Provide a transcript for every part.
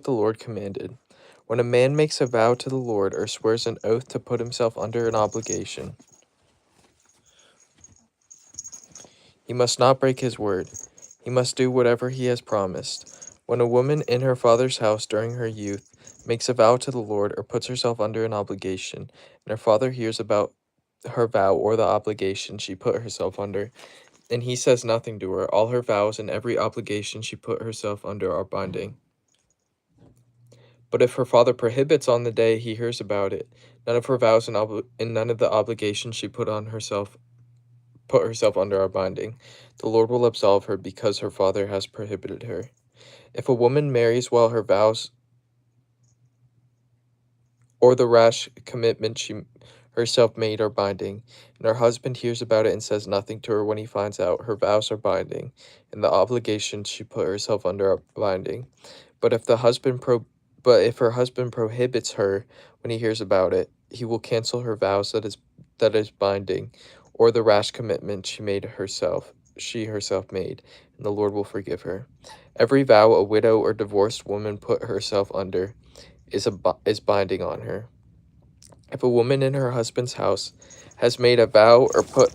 the Lord commanded. When a man makes a vow to the Lord or swears an oath to put himself under an obligation, he must not break his word. He must do whatever he has promised. When a woman in her father's house during her youth makes a vow to the Lord or puts herself under an obligation, and her father hears about her vow or the obligation she put herself under, and he says nothing to her, all her vows and every obligation she put herself under are binding. But if her father prohibits on the day he hears about it, none of her vows and none of the obligations she put herself under are binding. The Lord will absolve her because her father has prohibited her. If a woman marries while her vows or the rash commitment she herself made are binding, and her husband hears about it and says nothing to her when he finds out, her vows are binding, and the obligations she put herself under are binding. But if her husband prohibits her when he hears about it, he will cancel her vows that is binding, or the rash commitment she herself made, and the Lord will forgive her. Every vow a widow or divorced woman put herself under is binding on her. If a woman in her husband's house has made a vow or put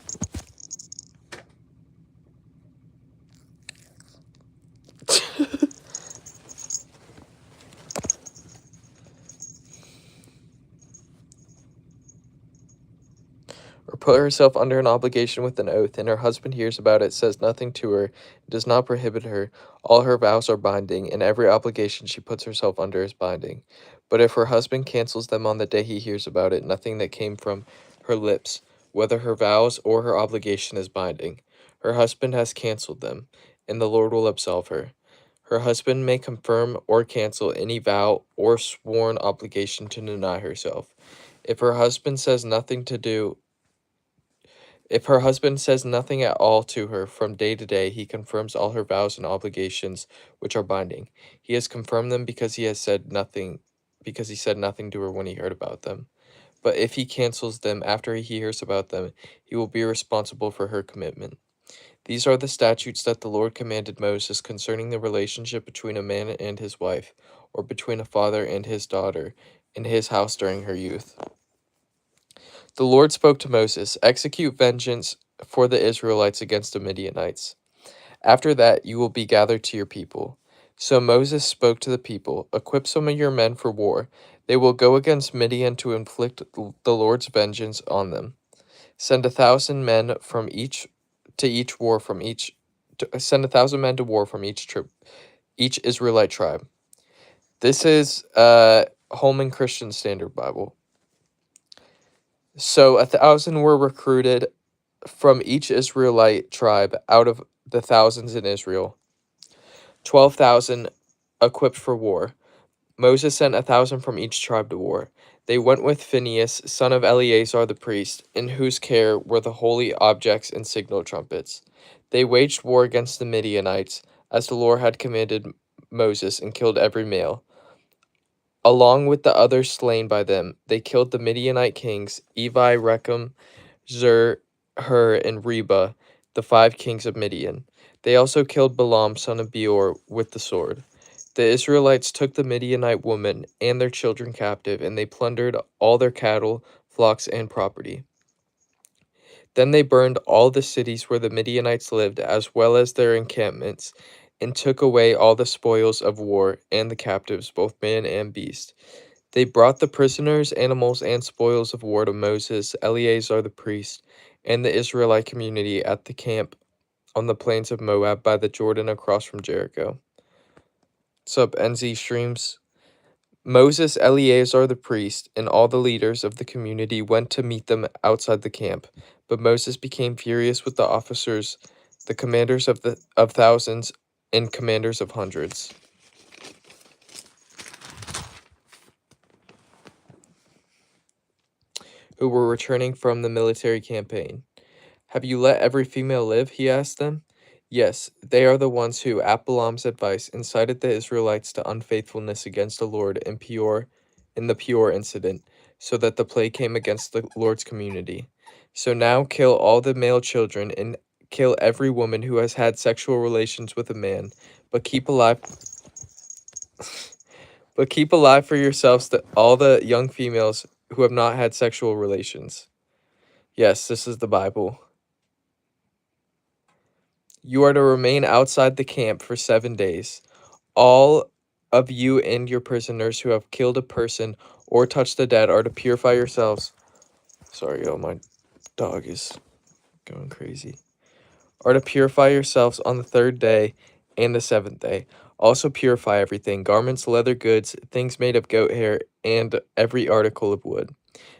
herself under an obligation with an oath, and her husband hears about it, says nothing to her, does not prohibit her, all her vows are binding, and every obligation she puts herself under is binding. But if her husband cancels them on the day he hears about it, nothing that came from her lips, whether her vows or her obligation, is binding. Her husband has canceled them, and the Lord will absolve her. Her husband may confirm or cancel any vow or sworn obligation to deny herself. If her husband says nothing to do if her husband says nothing at all to her from day to day, he confirms all her vows and obligations which are binding. He has confirmed them because he said nothing to her when he heard about them. But if he cancels them after he hears about them, he will be responsible for her commitment. These are the statutes that the Lord commanded Moses concerning the relationship between a man and his wife, or between a father and his daughter, in his house during her youth. The Lord spoke to Moses, "Execute vengeance for the Israelites against the Midianites. After that, you will be gathered to your people." So Moses spoke to the people, "Equip some of your men for war. They will go against Midian to inflict the Lord's vengeance on them. Send 1,000 men from each to each war from each. Send 1,000 men to war from each Israelite tribe." This is Holman Christian Standard Bible. So 1,000 were recruited from each Israelite tribe out of the thousands in Israel. 12,000 equipped for war. Moses sent 1,000 from each tribe to war. They went with Phinehas, son of Eleazar the priest, in whose care were the holy objects and signal trumpets. They waged war against the Midianites, as the Lord had commanded Moses, and killed every male. Along with the others slain by them, they killed the Midianite kings, Evi, Rechem, Zur, Hur, and Reba, the 5 kings of Midian. They also killed Balaam, son of Beor, with the sword. The Israelites took the Midianite women and their children captive, and they plundered all their cattle, flocks, and property. Then they burned all the cities where the Midianites lived, as well as their encampments, and took away all the spoils of war and the captives, both man and beast. They brought the prisoners, animals, and spoils of war to Moses, Eleazar the priest, and the Israelite community at the camp on the plains of Moab by the Jordan across from Jericho. Sup, NZ Streams? Moses, Eleazar the priest, and all the leaders of the community went to meet them outside the camp. But Moses became furious with the officers, the commanders of thousands and commanders of hundreds, who were returning from the military campaign. "Have you let every female live?" he asked them. "Yes, they are the ones who, at Balaam's advice, incited the Israelites to unfaithfulness against the Lord in the Peor incident, so that the plague came against the Lord's community. So now kill all the male children and kill every woman who has had sexual relations with a man, but keep alive But keep alive for yourselves all the young females who have not had sexual relations. Yes, this is the Bible. You are to remain outside the camp for 7 days. All of you and your prisoners who have killed a person or touched the dead are to purify yourselves. Sorry, my dog is going crazy. Are to purify yourselves on the 3rd day and the 7th day. Also purify everything, garments, leather goods, things made of goat hair, and every article of wood.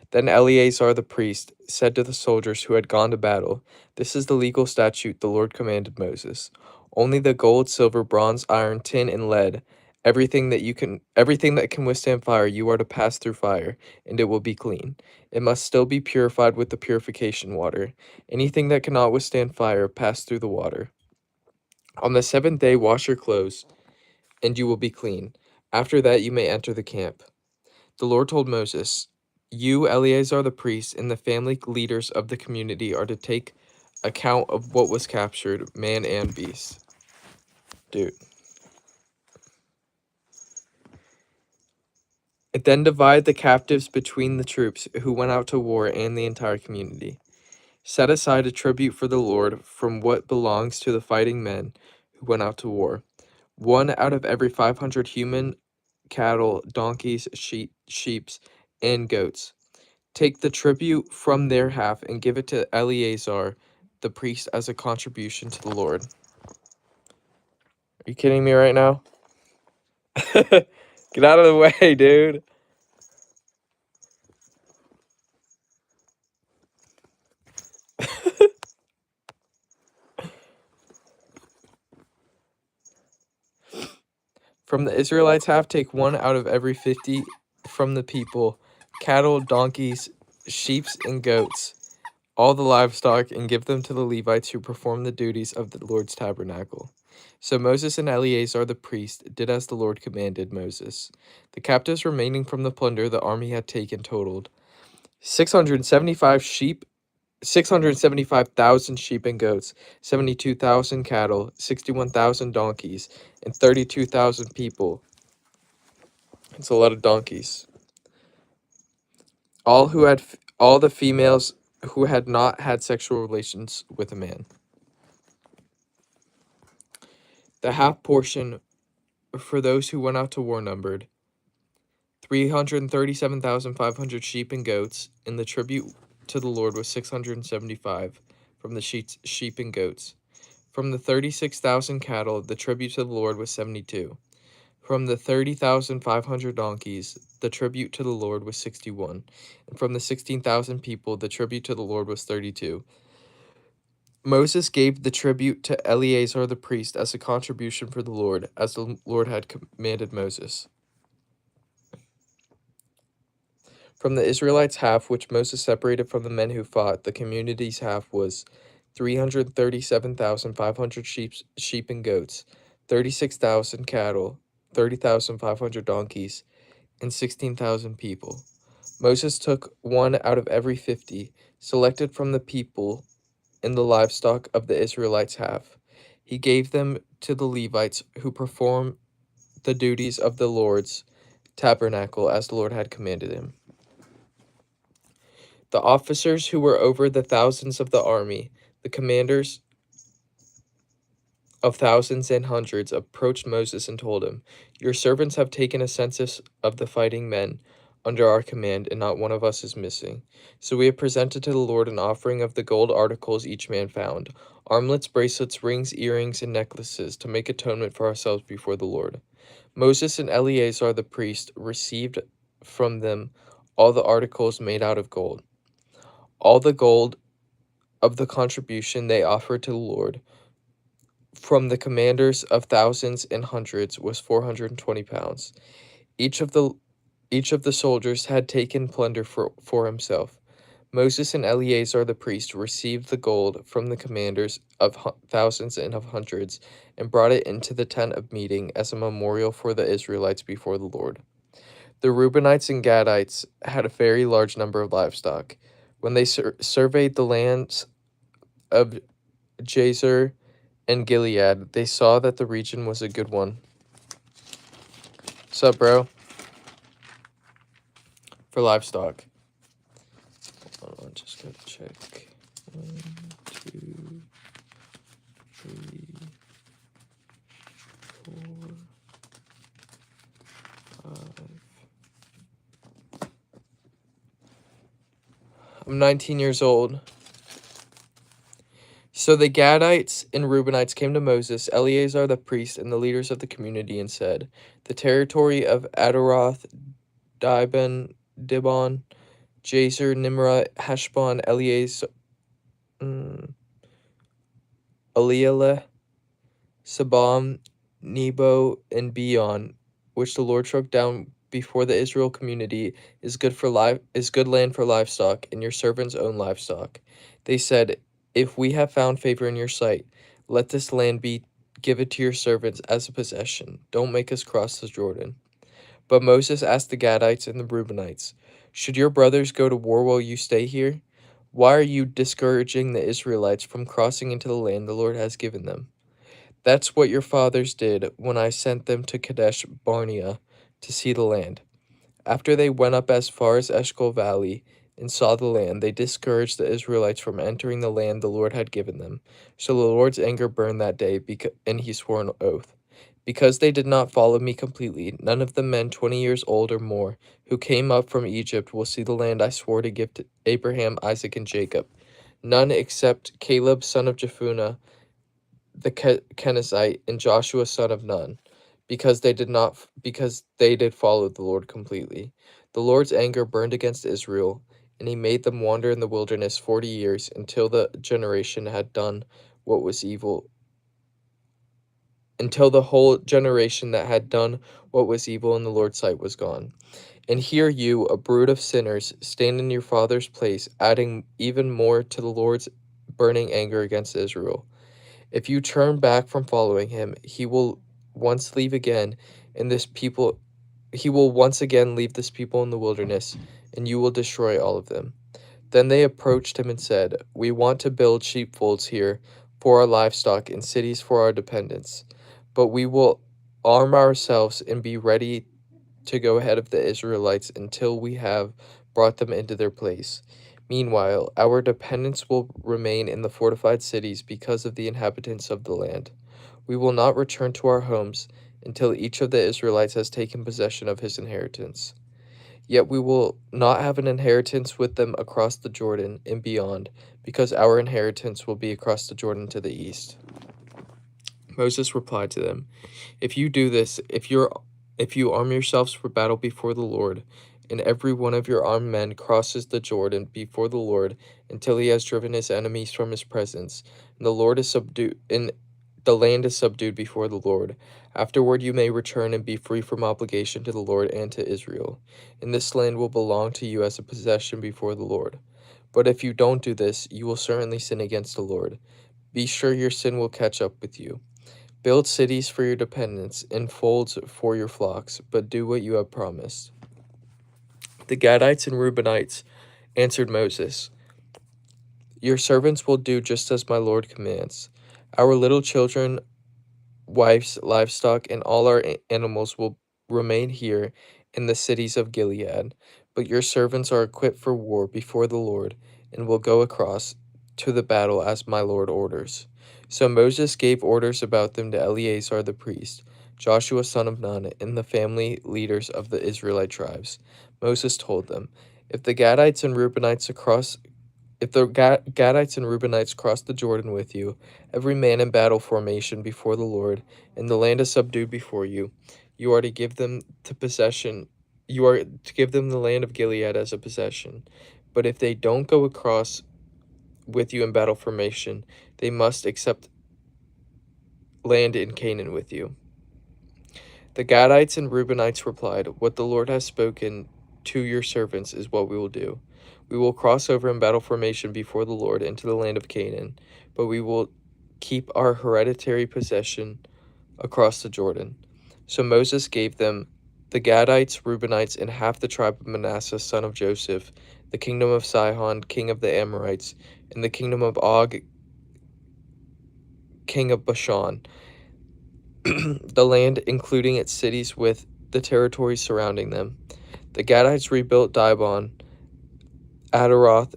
Then Eleazar the priest said to the soldiers who had gone to battle, "This is the legal statute the Lord commanded Moses. Only the gold, silver, bronze, iron, tin, and lead, everything that can withstand fire, you are to pass through fire, and it will be clean. It must still be purified with the purification water. Anything that cannot withstand fire, pass through the water. On the 7th day, wash your clothes, and you will be clean. After that, you may enter the camp." The Lord told Moses, "You, Eleazar the priest, and the family leaders of the community are to take account of what was captured, man and beast." Dude. It then divide the captives between the troops who went out to war and the entire community. Set aside a tribute for the Lord from what belongs to the fighting men who went out to war. 1 out of every 500 human, cattle, donkeys, sheep, and goats. Take the tribute from their half and give it to Eleazar, the priest, as a contribution to the Lord. Are you kidding me right now? Get out of the way, dude. From the Israelites half, take 1 out of every 50 from the people, cattle, donkeys, sheep, and goats, all the livestock, and give them to the Levites who perform the duties of the Lord's tabernacle. So Moses and Eleazar the priest did as the Lord commanded Moses. The captives remaining from the plunder the army had taken totaled 675,000 sheep and goats, 72,000 cattle, 61,000 donkeys, and 32,000 people. It's a lot of donkeys. All the females who had not had sexual relations with a man. The half portion for those who went out to war numbered 337,500 sheep and goats, and the tribute to the Lord was 675 from the sheep and goats. From the 36,000 cattle, the tribute to the Lord was 72. From the 30,500 donkeys, the tribute to the Lord was 61. And from the 16,000 people, the tribute to the Lord was 32. Moses gave the tribute to Eleazar the priest as a contribution for the Lord, as the Lord had commanded Moses. From the Israelites' half, which Moses separated from the men who fought, the community's half was 337,500 sheep and goats, 36,000 cattle, 30,500 donkeys, and 16,000 people. Moses took 1 out of every 50, selected from the people and the livestock of the Israelites' half. He gave them to the Levites, who perform the duties of the Lord's tabernacle as the Lord had commanded him. The officers who were over the thousands of the army, the commanders of thousands and hundreds, approached Moses and told him, "Your servants have taken a census of the fighting men under our command, and not one of us is missing. So we have presented to the Lord an offering of the gold articles each man found, armlets, bracelets, rings, earrings, and necklaces, to make atonement for ourselves before the Lord." Moses and Eleazar the priest received from them all the articles made out of gold. All the gold of the contribution they offered to the Lord from the commanders of thousands and hundreds was 420 pounds. Each of the soldiers had taken plunder for himself. Moses and Eleazar the priest received the gold from the commanders of thousands and of hundreds and brought it into the tent of meeting as a memorial for the Israelites before the Lord. The Reubenites and Gadites had a very large number of livestock. When they surveyed the lands of Jazer and Gilead, they saw that the region was a good one. What's up, bro? for livestock. Hold on, just gotta check. 1, 2, 3, 4, 5. I'm 19 years old. So the Gadites and Reubenites came to Moses, Eleazar the priest, and the leaders of the community, and said, "The territory of Adaroth, Dibon, Jazer, Nimrah, Heshbon, Elieleh, Sabam, Nebo, and Beon, which the Lord struck down before the Israel community, is good land for livestock, and your servants own livestock." They said, "If we have found favor in your sight, let this land be given to your servants as a possession. Don't make us cross the Jordan." But Moses asked the Gadites and the Reubenites, "Should your brothers go to war while you stay here? Why are you discouraging the Israelites from crossing into the land the Lord has given them? That's what your fathers did when I sent them to Kadesh Barnea to see the land. After they went up as far as Eshcol Valley and saw the land, they discouraged the Israelites from entering the land the Lord had given them. So the Lord's anger burned that day, and he swore an oath. Because they did not follow me completely, none of the men 20 years old or more who came up from Egypt will see the land I swore to give to Abraham, Isaac, and Jacob. None except Caleb, son of Jephunneh, the Kenizzite, and Joshua, son of Nun, because they did follow the Lord completely. The Lord's anger burned against Israel, and he made them wander in the wilderness 40 years until the generation had done what was evil. Until the whole generation that had done what was evil in the Lord's sight was gone. And here you, a brood of sinners, stand in your father's place, adding even more to the Lord's burning anger against Israel. If you turn back from following him, he will once leave again, and he will once again leave this people in the wilderness, and you will destroy all of them." Then they approached him and said, "We want to build sheepfolds here for our livestock and cities for our dependents, but we will arm ourselves and be ready to go ahead of the Israelites until we have brought them into their place. Meanwhile, our dependents will remain in the fortified cities because of the inhabitants of the land. We will not return to our homes until each of the Israelites has taken possession of his inheritance. Yet we will not have an inheritance with them across the Jordan and beyond, because our inheritance will be across the Jordan to the east." Moses replied to them, "If you do this, if you arm yourselves for battle before the Lord, and every one of your armed men crosses the Jordan before the Lord until he has driven his enemies from his presence, and the land is subdued before the Lord. Afterward you may return and be free from obligation to the Lord and to Israel, and this land will belong to you as a possession before the Lord. But if you don't do this, you will certainly sin against the Lord. Be sure your sin will catch up with you. Build cities for your dependents and folds for your flocks, but do what you have promised." The Gadites and Reubenites answered Moses, "Your servants will do just as my Lord commands. Our little children, wives, livestock, and all our animals will remain here in the cities of Gilead. But your servants are equipped for war before the Lord and will go across to the battle as my Lord orders." So Moses gave orders about them to Eleazar the priest, Joshua son of Nun, and the family leaders of the Israelite tribes. Moses told them, If the Gadites and Reubenites cross the Jordan with you, every man in battle formation before the Lord, and the land is subdued before you, you are to give them the land of Gilead as a possession. But if they don't go across with you in battle formation, they must accept land in Canaan with you. The Gadites and Reubenites replied, "What the Lord has spoken to your servants is what we will do. We will cross over in battle formation before the Lord into the land of Canaan, but we will keep our hereditary possession across the Jordan." So Moses gave them the Gadites, Reubenites, and half the tribe of Manasseh, son of Joseph, the kingdom of Sihon, king of the Amorites, and the kingdom of Og, king of Bashan, the land including its cities with the territories surrounding them. The Gadites rebuilt Dibon, Adaroth,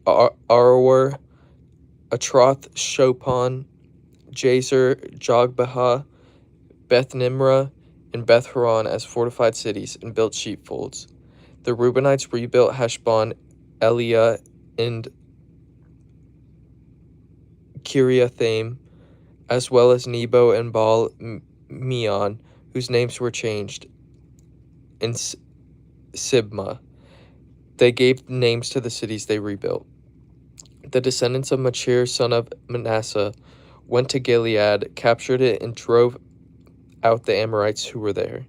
Aroer, Atroth, Shopon, Jazer, Jogbehah, Beth Nimrah, and Beth Horon as fortified cities, and built sheepfolds. The Reubenites rebuilt Heshbon, Eliah, and Kiriathaim, as well as Nebo and Baal Meon, whose names were changed, and Sibmah. They gave names to the cities they rebuilt. The descendants of Machir, son of Manasseh, went to Gilead, captured it, and drove out the Amorites who were there.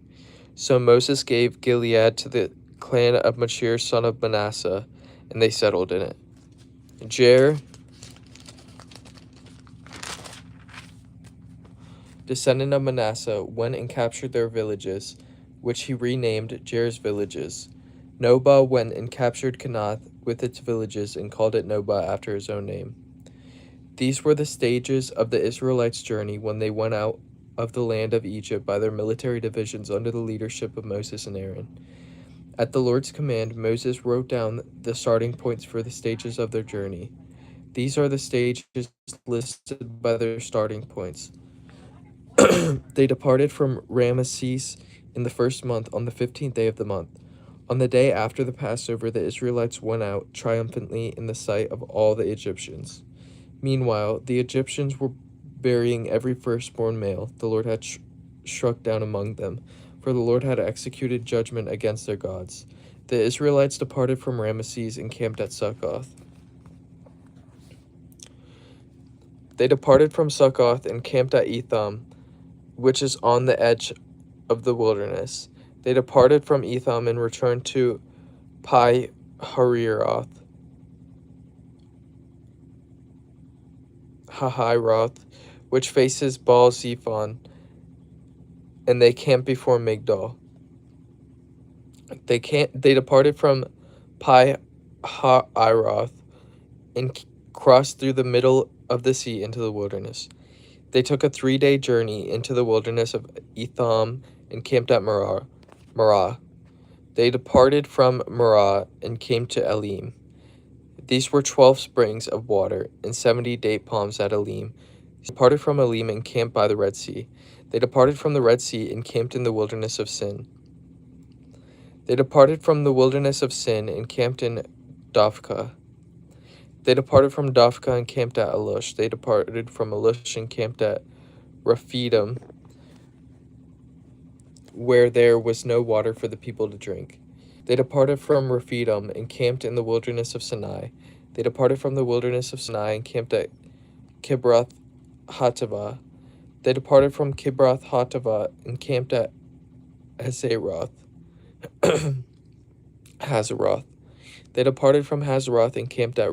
So Moses gave Gilead to the clan of Machir, son of Manasseh, and they settled in it. Jair, descendant of Manasseh, went and captured their villages, which he renamed Jair's villages. Nobah went and captured Kenath with its villages and called it Nobah after his own name. These were the stages of the Israelites' journey when they went out of the land of Egypt by their military divisions under the leadership of Moses and Aaron. At the Lord's command, Moses wrote down the starting points for the stages of their journey. These are the stages listed by their starting points. They departed from Ramesses in the first month on the 15th day of the month. On the day after the Passover, the Israelites went out triumphantly in the sight of all the Egyptians. Meanwhile, the Egyptians were burying every firstborn male the Lord had struck down among them, for the Lord had executed judgment against their gods. The Israelites departed from Ramesses and camped at Succoth. They departed from Succoth and camped at Etham, which is on the edge of the wilderness. They departed from Etham and returned to Pi Hahiroth, which faces Baal Zephon, and they camped before Migdol. They departed from Pi Hahiroth and crossed through the middle of the sea into the wilderness. They took a 3-day journey into the wilderness of Etham and camped at Marah. They departed from Marah and came to Elim. These were 12 springs of water and 70 date palms at Elim. They departed from Elim and camped by the Red Sea. They departed from the Red Sea and camped in the wilderness of Sin. They departed from the wilderness of Sin and camped in Dophkah. They departed from Dophkah and camped at Alush. They departed from Alush and camped at Rephidim, where there was no water for the people to drink. They departed from Rephidim and camped in the wilderness of Sinai. They departed from the wilderness of Sinai and camped at Kibroth Hattaavah. They departed from Kibroth Hattaavah and camped at Hazeroth. They departed from Hazeroth and camped at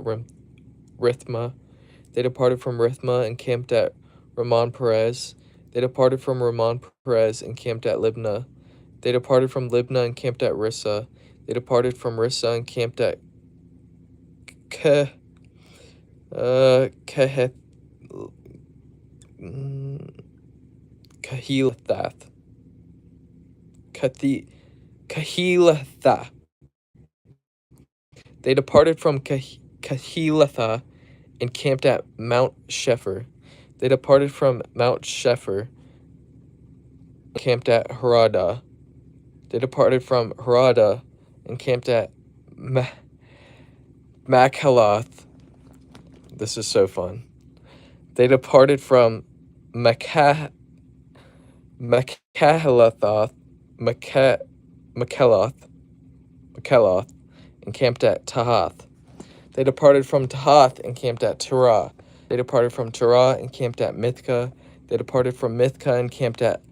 Rithmah. They departed from Rithmah and camped at Ramon Perez. They departed from Ramon Perez and camped at Libnah. They departed from Libnah and camped at Rissa. They departed from Rissa and camped at Kehelatha. They departed from Kehelatha and camped at Mount Shepher. They departed from Mount Shepher and camped at Harada. They departed from Harada and camped at Machalath. This is so fun. They departed from Machalath and camped at Tahath. They departed from Tahath and camped at Terah. They departed from Terah and camped at Mithkah. They departed from Mithkah and camped at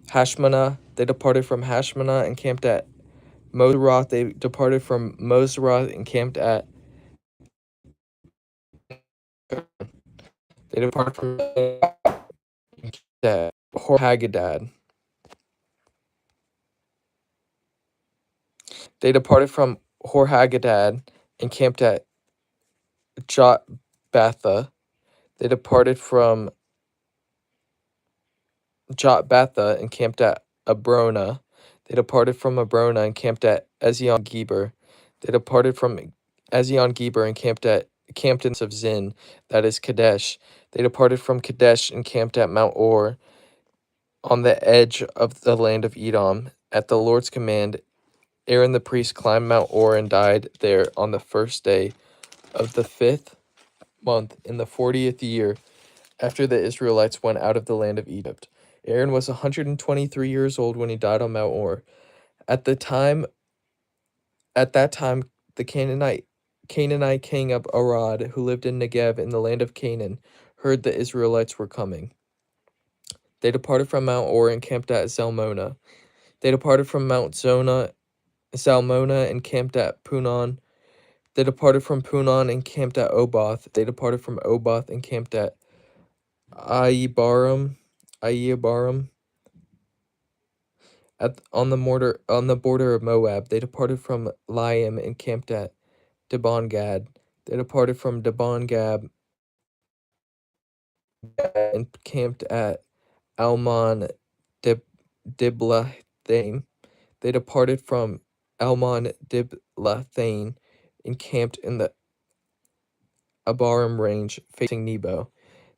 Hashmanah. They departed from Hashmanah and camped at Moseroth. They departed from Moseroth and camped at They departed from Hor-Hagadad. They departed from Hor-Hagadad and camped at Jotbatha. They departed from Jotbatha and camped at Abrona. They departed from Abrona and camped at Ezion Geber. They departed from Ezion Geber and camped in of Zin, that is Kadesh. They departed from Kadesh and camped at Mount Or, on the edge of the land of Edom. At the Lord's command, Aaron the priest climbed Mount Or and died there on the first day of the 5th month in the 40th year after the Israelites went out of the land of Egypt. Aaron was 123 years old when he died on Mount Or. At that time, the Canaanite king of Arad, who lived in Negev in the land of Canaan, heard the Israelites were coming. They departed from Mount Or and camped at Zalmona. They departed from Mount Zalmona and camped at Punon. They departed from Punon and camped at Oboth. They departed from Oboth and camped at Ayibarim, on the border of Moab. They departed from Liam and camped at Dibon Gad. They departed from Dibon Gad and camped at Almon Diblathaim. They departed from Almon Diblathaim and camped in the Abarim range facing Nebo.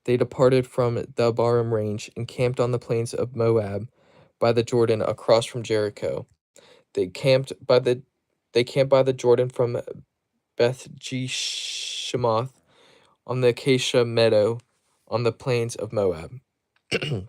They departed from the Abarim range and camped on the plains of Moab by the Jordan across from Jericho. They camped by the Jordan from Beth Jeshimoth on the Acacia meadow on the plains of Moab. The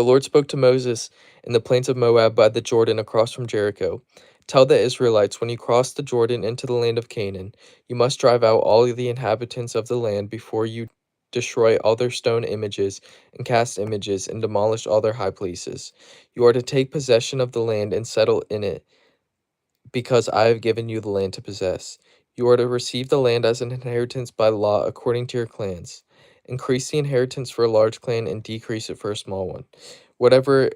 Lord spoke to Moses in the plains of Moab by the Jordan across from Jericho. Tell the Israelites, when you cross the Jordan into the land of Canaan, you must drive out all the inhabitants of the land before you destroy all their stone images and cast images and demolish all their high places. You are to take possession of the land and settle in it, because I have given you the land to possess. You are to receive the land as an inheritance by law according to your clans. Increase the inheritance for a large clan and decrease it for a small one. Whatever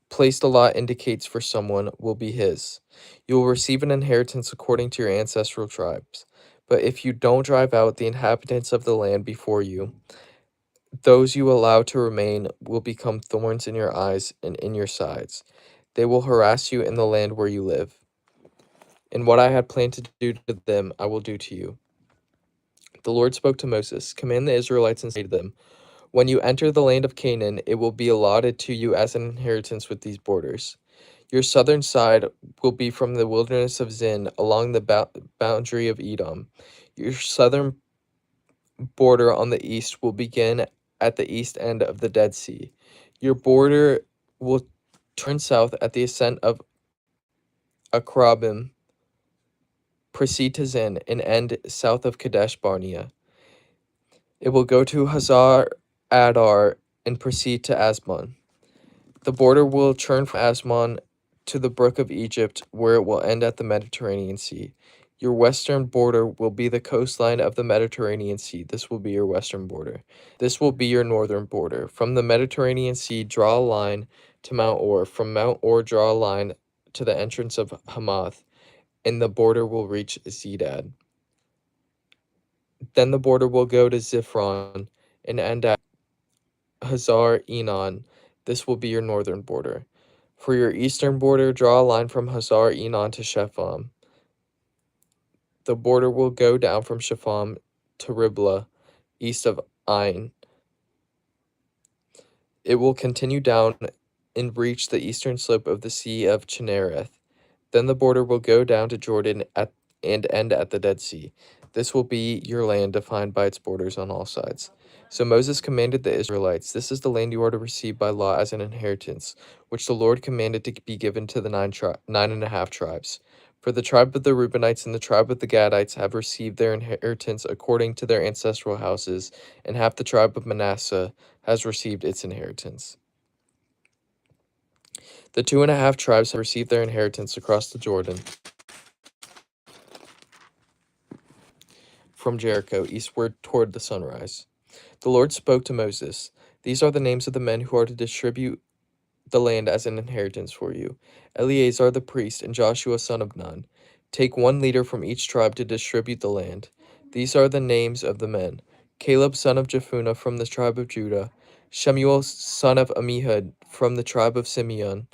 place the law indicates for someone will be his. You will receive an inheritance according to your ancestral tribes. But if you don't drive out the inhabitants of the land before you, those you allow to remain will become thorns in your eyes and in your sides. They will harass you in the land where you live. And what I had planned to do to them, I will do to you. The Lord spoke to Moses, command the Israelites and say to them, when you enter the land of Canaan, it will be allotted to you as an inheritance with these borders. Your southern side will be from the wilderness of Zin along the boundary of Edom. Your southern border on the east will begin at the east end of the Dead Sea. Your border will turn south at the ascent of Akrabim, proceed to Zin, and end south of Kadesh Barnea. It will go to Hazar Adar and proceed to Asmon. The border will turn from Asmon to the brook of Egypt, where it will end at the Mediterranean Sea. Your western border will be the coastline of the Mediterranean Sea. This will be your western border. This will be your northern border. From the Mediterranean Sea, draw a line to Mount Or. From Mount Or, draw a line to the entrance of Hamath, and the border will reach Zedad. Then the border will go to Ziphron and end at Hazar Enon. This will be your northern border. For your eastern border, draw a line from Hazar Enon to Shepham. The border will go down from Shepham to Riblah, east of Ain. It will continue down and reach the eastern slope of the Sea of Chinnereth. Then the border will go down to Jordan and end at the Dead Sea. This will be your land, defined by its borders on all sides. So Moses commanded the Israelites, this is the land you are to receive by law as an inheritance, which the Lord commanded to be given to the 9.5 tribes. For the tribe of the Reubenites and the tribe of the Gadites have received their inheritance according to their ancestral houses, and half the tribe of Manasseh has received its inheritance. The 2.5 tribes have received their inheritance across the Jordan from Jericho eastward toward the sunrise. The Lord spoke to Moses, these are the names of the men who are to distribute the land as an inheritance for you: Eleazar the priest and Joshua son of Nun. Take one leader from each tribe to distribute the land. These are the names of the men: Caleb son of Jephunneh from the tribe of Judah, Shemuel son of Ammihud from the tribe of Simeon,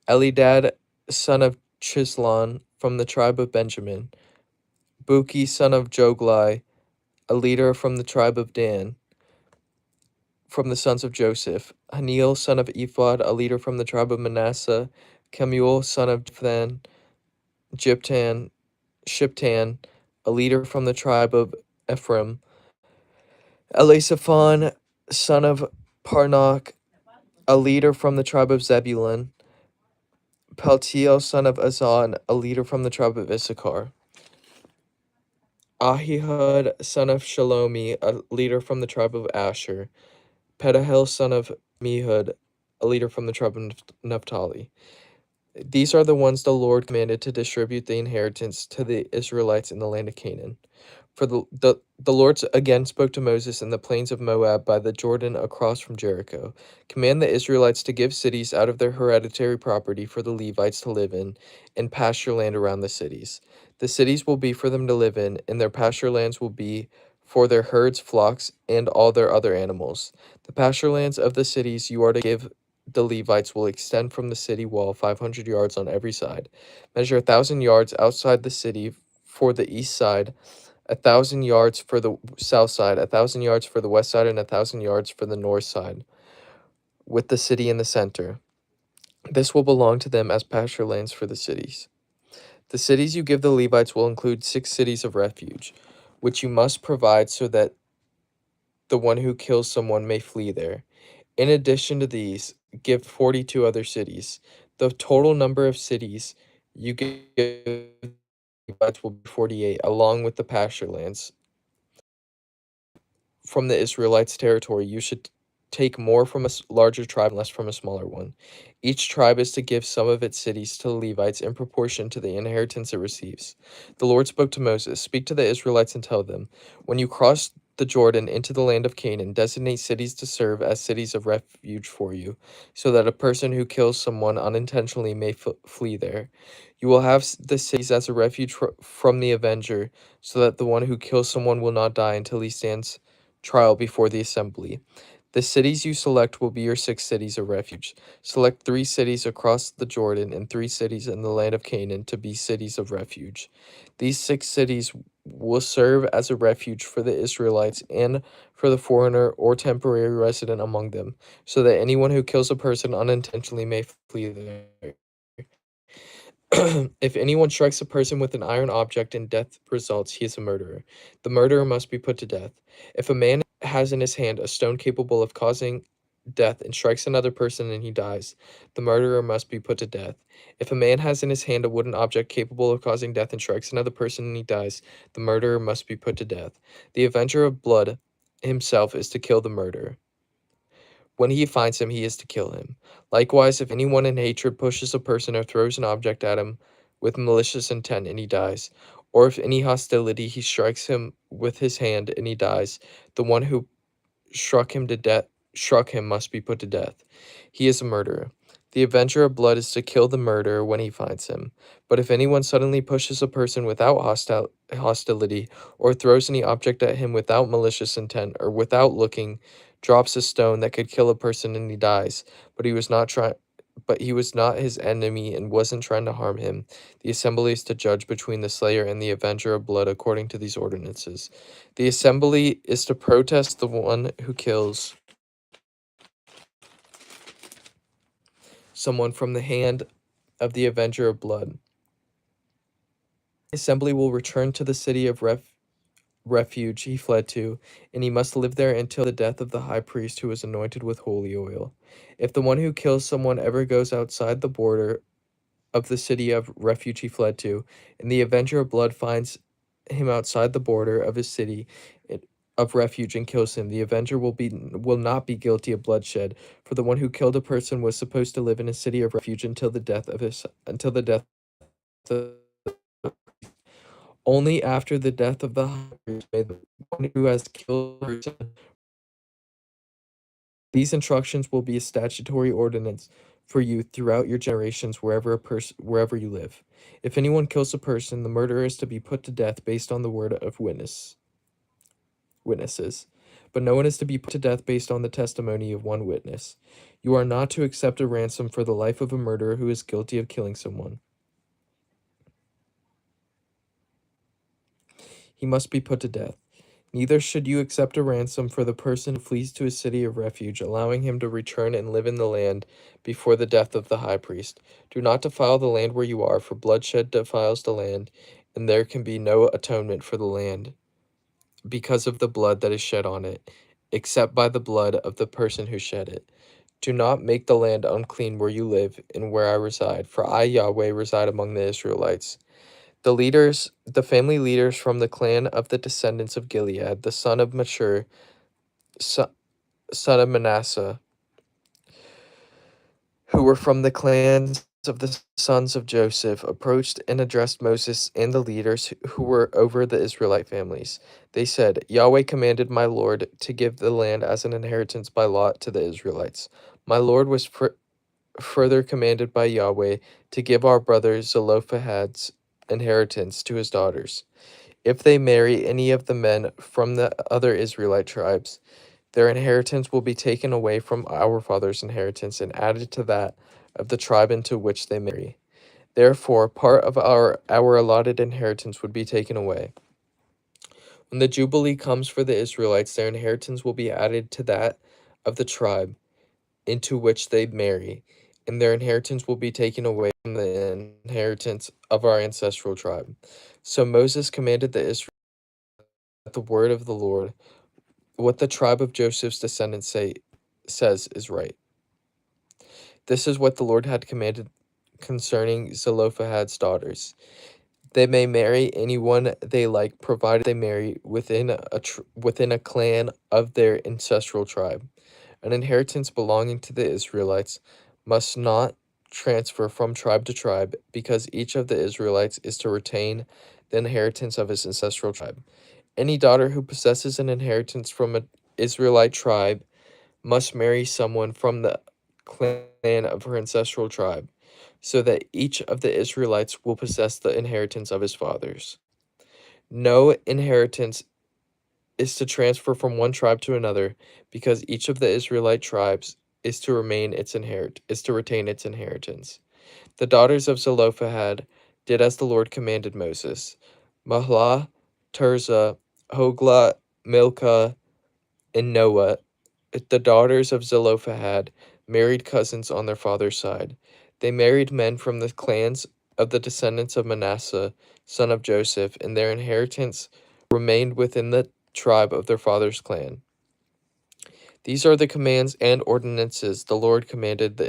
Elidad son of Chislon, from the tribe of Benjamin; Buki, son of Joglai, a leader from the tribe of Dan; from the sons of Joseph; Haniel, son of Ephod, a leader from the tribe of Manasseh; Kemuel, son of Jiptan, Shiptan, a leader from the tribe of Ephraim; Elisaphon, son of Parnach, a leader from the tribe of Zebulun; Paltiel, son of Azan, a leader from the tribe of Issachar; Ahihud, son of Shalomi, a leader from the tribe of Asher; Pedahel, son of Mehud, a leader from the tribe of Naphtali. These are the ones the Lord commanded to distribute the inheritance to the Israelites in the land of Canaan. For the Lord again spoke to Moses in the plains of Moab by the Jordan across from Jericho. Command the Israelites to give cities out of their hereditary property for the Levites to live in, and pasture land around the cities. The cities will be for them to live in, and their pasture lands will be for their herds, flocks, and all their other animals. The pasture lands of the cities you are to give the Levites will extend from the city wall 500 yards on every side. Measure 1,000 yards outside the city for the east side, 1,000 yards for the south side, 1,000 yards for the west side, and 1,000 yards for the north side, with the city in the center. This will belong to them as pasture lands for the cities. The cities you give the Levites will include 6 cities of refuge, which you must provide so that the one who kills someone may flee there. In addition to these, give 42 other cities. The total number of cities you give the Levites will be 48, along with the pasture lands. From the Israelites' territory, you should take more from a larger tribe and less from a smaller one. Each tribe is to give some of its cities to the Levites in proportion to the inheritance it receives. The Lord spoke to Moses, "Speak to the Israelites and tell them, when you cross the Jordan into the land of Canaan, designate cities to serve as cities of refuge for you, so that a person who kills someone unintentionally may flee there. You will have the cities as a refuge from the avenger, so that the one who kills someone will not die until he stands trial before the assembly. The cities you select will be your 6 cities of refuge. Select 3 cities across the Jordan and 3 cities in the land of Canaan to be cities of refuge. These 6 cities will serve as a refuge for the Israelites and for the foreigner or temporary resident among them, so that anyone who kills a person unintentionally may flee there. If anyone strikes a person with an iron object and death results, he is a murderer. The murderer must be put to death. If a man has in his hand a stone capable of causing death and strikes another person and he dies, the murderer must be put to death. If a man has in his hand a wooden object capable of causing death and strikes another person and he dies, the murderer must be put to death. The avenger of blood himself is to kill the murderer. When he finds him, he is to kill him. Likewise, if anyone in hatred pushes a person or throws an object at him with malicious intent and he dies, or if any hostility he strikes him with his hand and he dies, the one who struck him must be put to death. He is a murderer. The avenger of blood is to kill the murderer when he finds him. But if anyone suddenly pushes a person without hostility, or throws any object at him without malicious intent, or without looking, drops a stone that could kill a person and he dies, but he was not his enemy and wasn't trying to harm him, the assembly is to judge between the slayer and the avenger of blood according to these ordinances. The assembly is to protest the one who kills someone from the hand of the avenger of blood. The assembly will return to the city of refuge he fled to, and he must live there until the death of the high priest who was anointed with holy oil. If the one who kills someone ever goes outside the border of the city of refuge he fled to, and the avenger of blood finds him outside the border of his city of refuge and kills him, the avenger will not be guilty of bloodshed, for the one who killed a person was supposed to live in a city of refuge until the death of only after the death of the high priest may the one who has killed a person. These instructions will be a statutory ordinance for you throughout your generations wherever you live. If anyone kills a person, the murderer is to be put to death based on the word of witnesses. but no one is to be put to death based on the testimony of one witness. You are not to accept a ransom for the life of a murderer who is guilty of killing someone. He must be put to death. Neither should you accept a ransom for the person who flees to a city of refuge, allowing him to return and live in the land before the death of the high priest. Do not defile the land where you are, for bloodshed defiles the land, and there can be no atonement for the land because of the blood that is shed on it, except by the blood of the person who shed it. Do not make the land unclean where you live and where I reside, for I, Yahweh, reside among the Israelites. The family leaders from the clan of the descendants of Gilead, the son of Mashur, son of Manasseh, who were from the clans of the sons of Joseph, approached and addressed Moses and the leaders who were over the Israelite families. They said, Yahweh commanded my Lord to give the land as an inheritance by lot to the Israelites. My Lord was further commanded by Yahweh to give our brother Zelophehad's inheritance to his daughters. If they marry any of the men from the other Israelite tribes, their inheritance will be taken away from our father's inheritance and added to that of the tribe into which they marry. Therefore, part of our allotted inheritance would be taken away. When the Jubilee comes for the Israelites, their inheritance will be added to that of the tribe into which they marry, and their inheritance will be taken away from the inheritance of our ancestral tribe. So Moses commanded the Israelites at the word of the Lord. What the tribe of Joseph's descendants says is right. This is what the Lord had commanded concerning Zelophehad's daughters. They may marry anyone they like, provided they marry within a clan of their ancestral tribe. An inheritance belonging to the Israelites must not transfer from tribe to tribe, because each of the Israelites is to retain the inheritance of his ancestral tribe. Any daughter who possesses an inheritance from an Israelite tribe must marry someone from the clan of her ancestral tribe, so that each of the Israelites will possess the inheritance of his fathers. No inheritance is to transfer from one tribe to another, because each of the Israelite tribes is to retain its inheritance. The daughters of Zelophehad did as the Lord commanded Moses. Mahlah, Tirzah, Hoglah, Milcah, and Noah, the daughters of Zelophehad, married cousins on their father's side. They married men from the clans of the descendants of Manasseh, son of Joseph, and their inheritance remained within the tribe of their father's clan. These are the commands and ordinances the Lord commanded the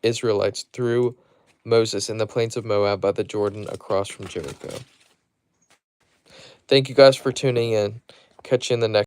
Israelites through Moses in the plains of Moab by the Jordan across from Jericho. Thank you guys for tuning in. Catch you in the next